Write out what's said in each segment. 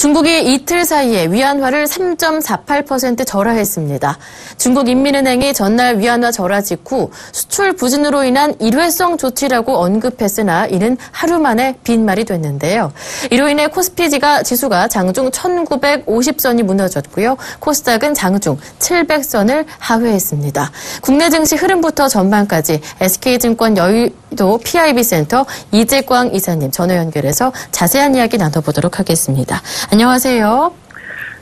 중국이 이틀 사이에 위안화를 3.48% 절하했습니다. 중국인민은행이 전날 위안화 절하 직후 수출 부진으로 인한 일회성 조치라고 언급했으나 이는 하루 만에 빈말이 됐는데요. 이로 인해 코스피지가 지수가 장중 1950선이 무너졌고요. 코스닥은 장중 700선을 하회했습니다. 국내 증시 흐름부터 전반까지 SK증권 여의도 PIB센터 이재광 이사님 전화 연결해서 자세한 이야기 나눠보도록 하겠습니다. 안녕하세요.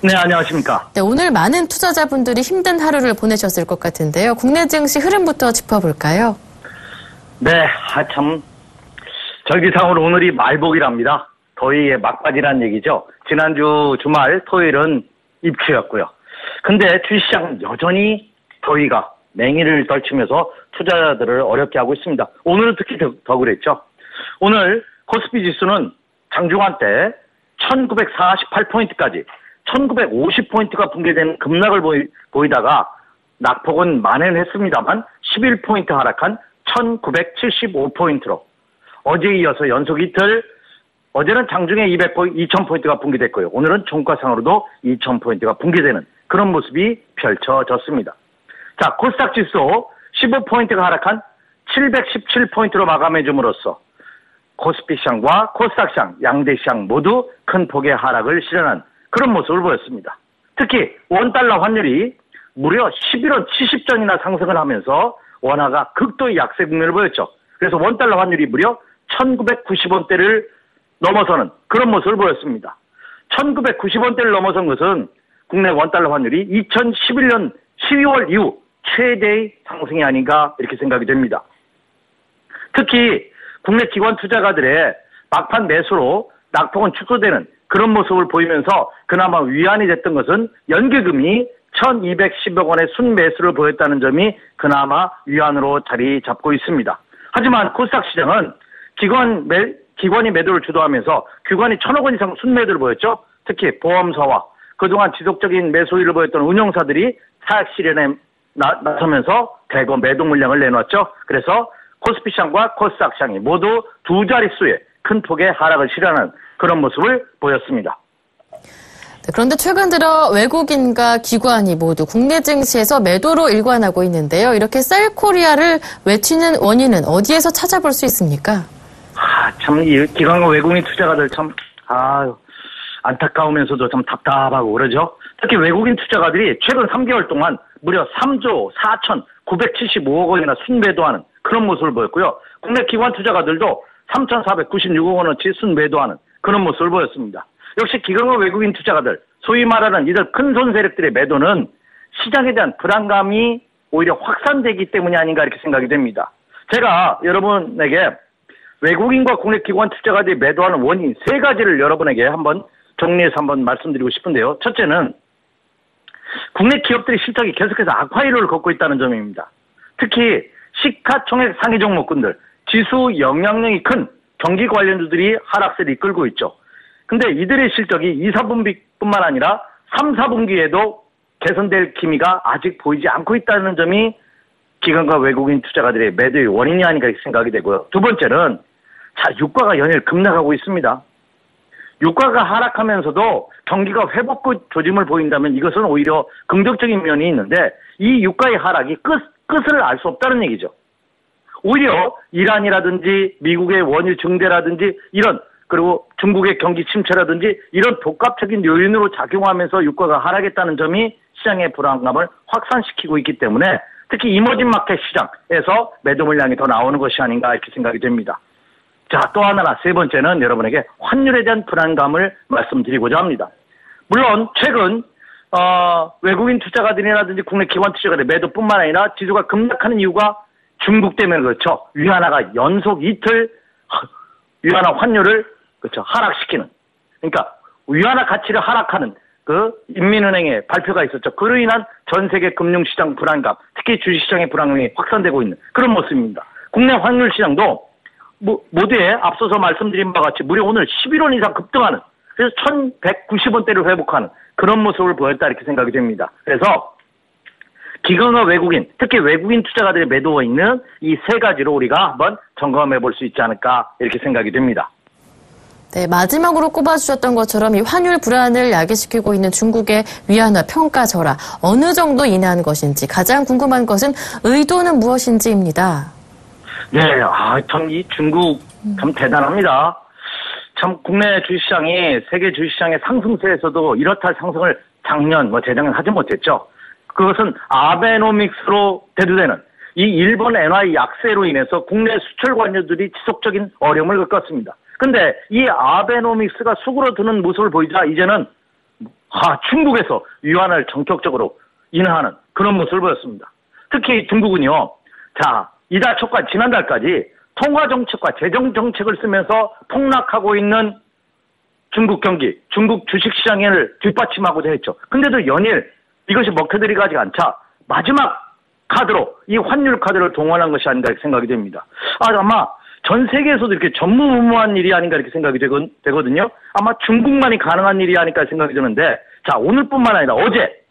네, 안녕하십니까. 네, 오늘 많은 투자자분들이 힘든 하루를 보내셨을 것 같은데요. 국내 증시 흐름부터 짚어볼까요? 네, 참 절기상으로 오늘이 말복이랍니다. 더위의 막바지란 얘기죠. 지난주 주말 토요일은 입추였고요. 근데 주식시장은 여전히 더위가 맹위를 떨치면서 투자자들을 어렵게 하고 있습니다. 오늘은 특히 더 그랬죠. 오늘 코스피 지수는 장중한 때 1948포인트까지 1950포인트가 붕괴되는 급락을 보이다가 낙폭은 만회했습니다만 11포인트 하락한 1975포인트로 어제에 이어서 연속 이틀, 어제는 장중에 2000포인트가 붕괴됐고요. 오늘은 종가상으로도 2000포인트가 붕괴되는 그런 모습이 펼쳐졌습니다. 자, 코스닥 지수 15포인트가 하락한 717포인트로 마감해 줌으로써 코스피 시장과 코스닥 시장, 양대 시장 모두 큰 폭의 하락을 실현한 그런 모습을 보였습니다. 특히 원달러 환율이 무려 11원 70전이나 상승을 하면서 원화가 극도의 약세 국면을 보였죠. 그래서 원달러 환율이 무려 1990원대를 넘어서는 그런 모습을 보였습니다. 1990원대를 넘어선 것은 국내 원달러 환율이 2011년 12월 이후 최대의 상승이 아닌가 이렇게 생각이 됩니다. 특히 국내 기관 투자가들의 막판 매수로 낙폭은 축소되는 그런 모습을 보이면서 그나마 위안이 됐던 것은 연기금이 1210억 원의 순매수를 보였다는 점이 그나마 위안으로 자리 잡고 있습니다. 하지만 코스닥 시장은 기관이 매도를 주도하면서 기관이 1000억 원 이상 순매도를 보였죠. 특히 보험사와 그동안 지속적인 매수율을 보였던 운용사들이 차익 실현에 나서면서 대거 매도 물량을 내놓았죠. 그래서 코스피 시장과 코스닥 시장이 모두 두 자릿수의 큰 폭의 하락을 실현한 그런 모습을 보였습니다. 네, 그런데 최근 들어 외국인과 기관이 모두 국내 증시에서 매도로 일관하고 있는데요. 이렇게 셀코리아를 외치는 원인은 어디에서 찾아볼 수 있습니까? 참, 이 기관과 외국인 투자가들 참, 안타까우면서도 참 답답하고 그러죠. 특히 외국인 투자가들이 최근 3개월 동안 무려 3조 4,975억 원이나 순매도하는 그런 모습을 보였고요. 국내 기관 투자가들도 3,496억 원어치 순매도하는 그런 모습을 보였습니다. 역시 기관과 외국인 투자가들, 소위 말하는 이들 큰손 세력들의 매도는 시장에 대한 불안감이 오히려 확산되기 때문이 아닌가 이렇게 생각이 됩니다. 제가 여러분에게 외국인과 국내 기관 투자가들이 매도하는 원인 3가지를 여러분에게 한번 정리해서 한번 말씀드리고 싶은데요. 첫째는 국내 기업들의 실적이 계속해서 악화이로를 걷고 있다는 점입니다. 특히 시가총액 상위 종목군들, 지수 영향력이 큰 경기 관련주들이 하락세를 이끌고 있죠. 근데 이들의 실적이 2, 4분기뿐만 아니라 3, 4분기에도 개선될 기미가 아직 보이지 않고 있다는 점이 기관과 외국인 투자가들의 매도의 원인이 아닌가 이렇게 생각이 되고요. 두 번째는 유가가 연일 급락하고 있습니다. 유가가 하락하면서도 경기가 회복 조짐을 보인다면 이것은 오히려 긍정적인 면이 있는데 이 유가의 하락이 끝을 알 수 없다는 얘기죠. 오히려 이란이라든지 미국의 원유 증대라든지 그리고 중국의 경기 침체라든지 이런 복합적인 요인으로 작용하면서 유가가 하락했다는 점이 시장의 불안감을 확산시키고 있기 때문에 특히 이머징 마켓 시장에서 매도 물량이 더 나오는 것이 아닌가 이렇게 생각이 됩니다. 자, 또 하나 세 번째는 여러분에게 환율에 대한 불안감을 말씀드리고자 합니다. 물론 최근 외국인 투자가들이라든지 국내 기관 투자가들의 매도뿐만 아니라 지수가 급락하는 이유가 중국 때문에 그렇죠. 위안화가 연속 이틀 위안화 환율을 그렇죠 하락시키는, 그러니까 위안화 가치를 하락하는 그 인민은행의 발표가 있었죠. 그로 인한 전 세계 금융시장 불안감, 특히 주식시장의 불안감이 확산되고 있는 그런 모습입니다. 국내 환율 시장도 모두에 앞서서 말씀드린 바와 같이 무려 오늘 11원 이상 급등하는, 그래서 1190원대를 회복하는 그런 모습을 보였다 이렇게 생각이 됩니다. 그래서 기관과 외국인, 특히 외국인 투자가들이 매도가 있는 이 3가지로 우리가 한번 점검해 볼 수 있지 않을까 이렇게 생각이 됩니다. 네, 마지막으로 꼽아주셨던 것처럼 이 환율 불안을 야기시키고 있는 중국의 위안화 평가 절하 어느 정도 인하한 것인지 가장 궁금한 것은 의도는 무엇인지입니다. 네, 참 이 중국 참 대단합니다. 참 국내 주식시장이 세계 주식시장의 상승세에서도 이렇다 상승을 작년, 재작년 하지 못했죠. 그것은 아베노믹스로 대두되는 이 일본 엔화의 약세로 인해서 국내 수출 관료들이 지속적인 어려움을 겪었습니다. 근데 이 아베노믹스가 수그러드는 모습을 보이자 이제는 중국에서 위안을 전격적으로 인하하는 그런 모습을 보였습니다. 특히 중국은요. 자, 이달 초까지 지난달까지 통화정책과 재정정책을 쓰면서 폭락하고 있는 중국 경기, 중국 주식시장을 뒷받침하고자 했죠. 근데도 연일 이것이 먹혀들이가지 않자 마지막 카드로 이 환율 카드를 동원한 것이 아닌가 이렇게 생각이 됩니다. 아마 전 세계에서도 이렇게 전무후무한 일이 아닌가 이렇게 생각이 되거든요. 아마 중국만이 가능한 일이 아닐까 생각이 드는데, 자, 오늘뿐만 아니라 어제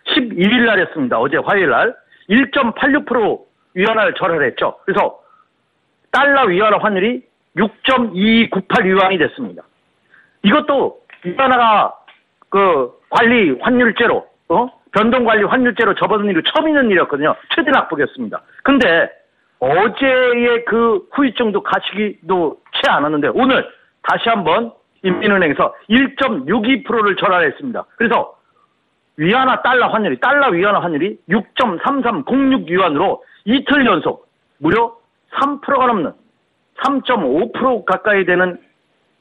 11일 날이었습니다. 어제 화요일 날 1.86% 위안화를 절하를 했죠. 그래서 달러 위안화 환율이 6.2298 위안이 됐습니다. 이것도 위안화가 관리 환율제로 변동 관리 환율제로 접어든 일이 처음 있는 일이었거든요. 최대 낙폭이었습니다. 근데 어제의 그 후유증도 가시기도 채 않았는데 오늘 다시 한번 인민은행에서 1.62%를 절하했습니다. 그래서 달러 위안화 환율이 6.3306 위안으로 이틀 연속 무려 3%가 넘는 3.5% 가까이 되는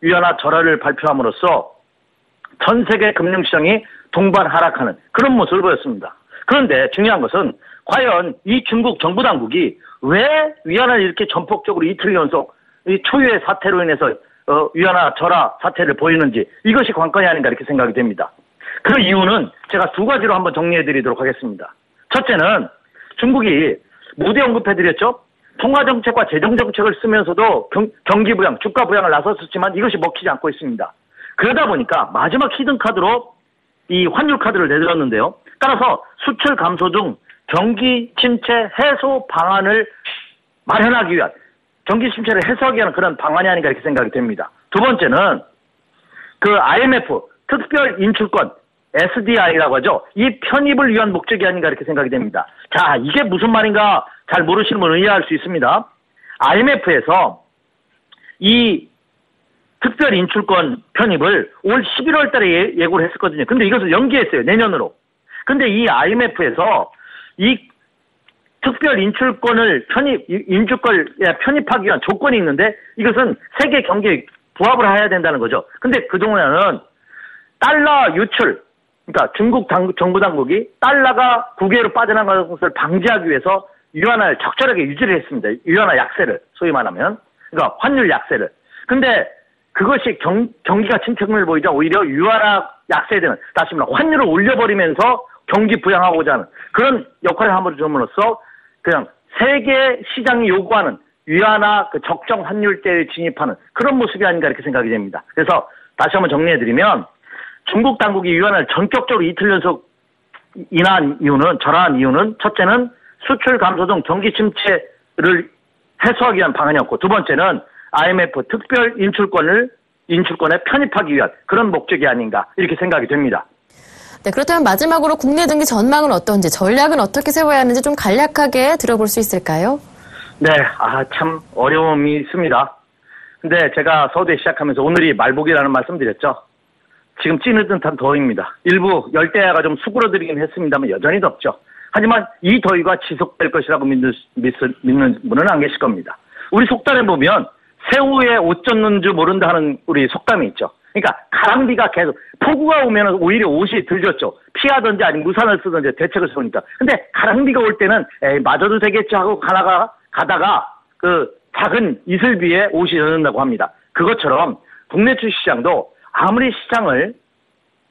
위안화 절하를 발표함으로써 전 세계 금융시장이 동반 하락하는 그런 모습을 보였습니다. 그런데 중요한 것은 과연 이 중국 정부 당국이 왜 위안화를 이렇게 전폭적으로 이틀 연속 이 초유의 사태로 인해서 위안화 절하 사태를 보이는지 이것이 관건이 아닌가 이렇게 생각이 됩니다. 그 이유는 제가 두 가지로 한번 정리해드리도록 하겠습니다. 첫째는 중국이 모두 언급해드렸죠. 통화정책과 재정정책을 쓰면서도 경기 부양, 주가 부양을 나섰었지만 이것이 먹히지 않고 있습니다. 그러다 보니까 마지막 히든카드로 이 환율 카드를 내들었는데요. 따라서 수출 감소 중 경기 침체 해소 방안을 마련하기 위한 경기 침체를 해소하기 위한 그런 방안이 아닌가 이렇게 생각이 됩니다. 두 번째는 그 IMF 특별 인출권 SDI라고 하죠. 이 편입을 위한 목적이 아닌가 이렇게 생각이 됩니다. 자, 이게 무슨 말인가 잘 모르시는 분은 이해할 수 있습니다. IMF에서 이 특별 인출권 편입을 올 11월 달에 예고를 했었거든요. 근데 이것을 연기했어요. 내년으로. 근데 이 IMF에서 이 특별 인출권을 편입하기 위한 조건이 있는데 이것은 세계 경기에 부합을 해야 된다는 거죠. 근데 그동안은 달러 유출, 그러니까 중국 정부 당국이 달러가 국외로 빠져나가는 것을 방지하기 위해서 위안화를 적절하게 유지를 했습니다. 위안화 약세를, 소위 말하면. 그러니까 환율 약세를. 근데 그것이 경기가 침체를 보이자 오히려 위안화 약세되는, 다시 말하면 환율을 올려버리면서 경기 부양하고자 하는 그런 역할을 함으로 줌으로써 그냥 세계 시장이 요구하는 위안화 그 적정 환율대에 진입하는 그런 모습이 아닌가 이렇게 생각이 됩니다. 그래서 다시 한번 정리해드리면 중국 당국이 위안화를 전격적으로 이틀 연속 절하한 이유는 첫째는 수출 감소 등 경기 침체를 해소하기 위한 방안이었고 두 번째는 IMF 특별 인출권에 편입하기 위한 그런 목적이 아닌가 이렇게 생각이 됩니다. 네, 그렇다면 마지막으로 국내 등기 전망은 어떤지 전략은 어떻게 세워야 하는지 좀 간략하게 들어볼 수 있을까요? 네, 참 어려움이 있습니다. 근데 제가 서두에 시작하면서 오늘이 말복이라는 말씀 드렸죠. 지금 찌는 듯한 더위입니다. 일부 열대야가 좀 수그러들이긴 했습니다만 여전히 덥죠. 하지만 이 더위가 지속될 것이라고 믿는 분은 안 계실 겁니다. 우리 속담에 보면 새우에 옷 젖는 줄 모른다 하는 우리 속담이 있죠. 그러니까 가랑비가 계속 폭우가 오면 오히려 옷이 덜 젖죠. 피하든지 아니면 우산을 쓰든지 대책을 세우니까. 근데 가랑비가 올 때는 맞아도 되겠지 하고 가다가 그 작은 이슬비에 옷이 젖는다고 합니다. 그것처럼 국내 주식시장도 아무리 시장을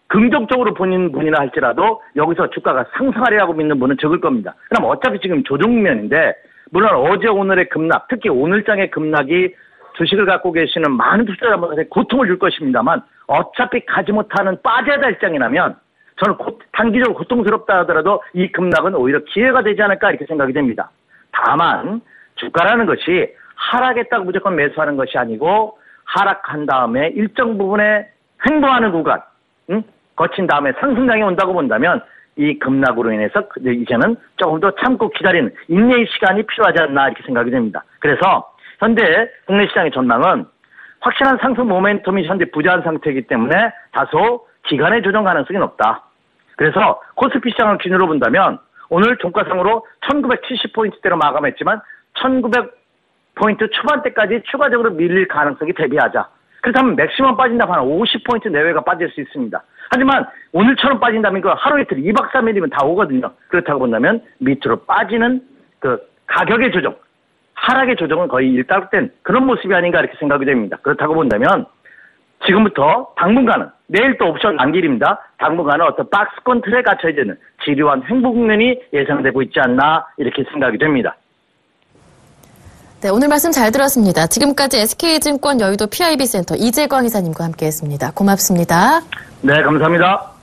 긍정적으로 보는 분이나 할지라도 여기서 주가가 상승하리라고 믿는 분은 적을 겁니다. 그럼 어차피 지금 조정면인데 물론 어제 오늘의 급락, 특히 오늘장의 급락이 주식을 갖고 계시는 많은 투자자분들에게 고통을 줄 것입니다만 어차피 가지 못하는 빠져야 될 장이라면 저는 단기적으로 고통스럽다 하더라도 이 급락은 오히려 기회가 되지 않을까 이렇게 생각이 됩니다. 다만 주가라는 것이 하락했다고 무조건 매수하는 것이 아니고 하락한 다음에 일정 부분에 횡보하는 구간, 거친 다음에 상승장이 온다고 본다면 이 급락으로 인해서 이제는 조금 더 참고 기다리는 인내의 시간이 필요하지 않나 이렇게 생각이 됩니다. 그래서 현재 국내 시장의 전망은 확실한 상승 모멘텀이 현재 부재한 상태이기 때문에 다소 기간의 조정 가능성이 높다. 그래서 코스피 시장을 기준으로 본다면 오늘 종가상으로 1970포인트대로 마감했지만 1900포인트 초반대까지 추가적으로 밀릴 가능성이 대비하자. 그렇다면 맥시멈 빠진다면 한 50포인트 내외가 빠질 수 있습니다. 하지만 오늘처럼 빠진다면 그 하루 이틀 2박 3일이면 다 오거든요. 그렇다고 본다면 밑으로 빠지는 그 가격의 조정, 하락의 조정은 거의 일단된 그런 모습이 아닌가 이렇게 생각이 됩니다. 그렇다고 본다면 지금부터 당분간은 내일 또 옵션 만길입니다. 당분간은 어떤 박스권 틀에 갇혀야 되는 지루한 횡보 국면이 예상되고 있지 않나 이렇게 생각이 됩니다. 네, 오늘 말씀 잘 들었습니다. 지금까지 SK증권 여의도 PIB센터 이재광 이사님과 함께했습니다. 고맙습니다. 네, 감사합니다.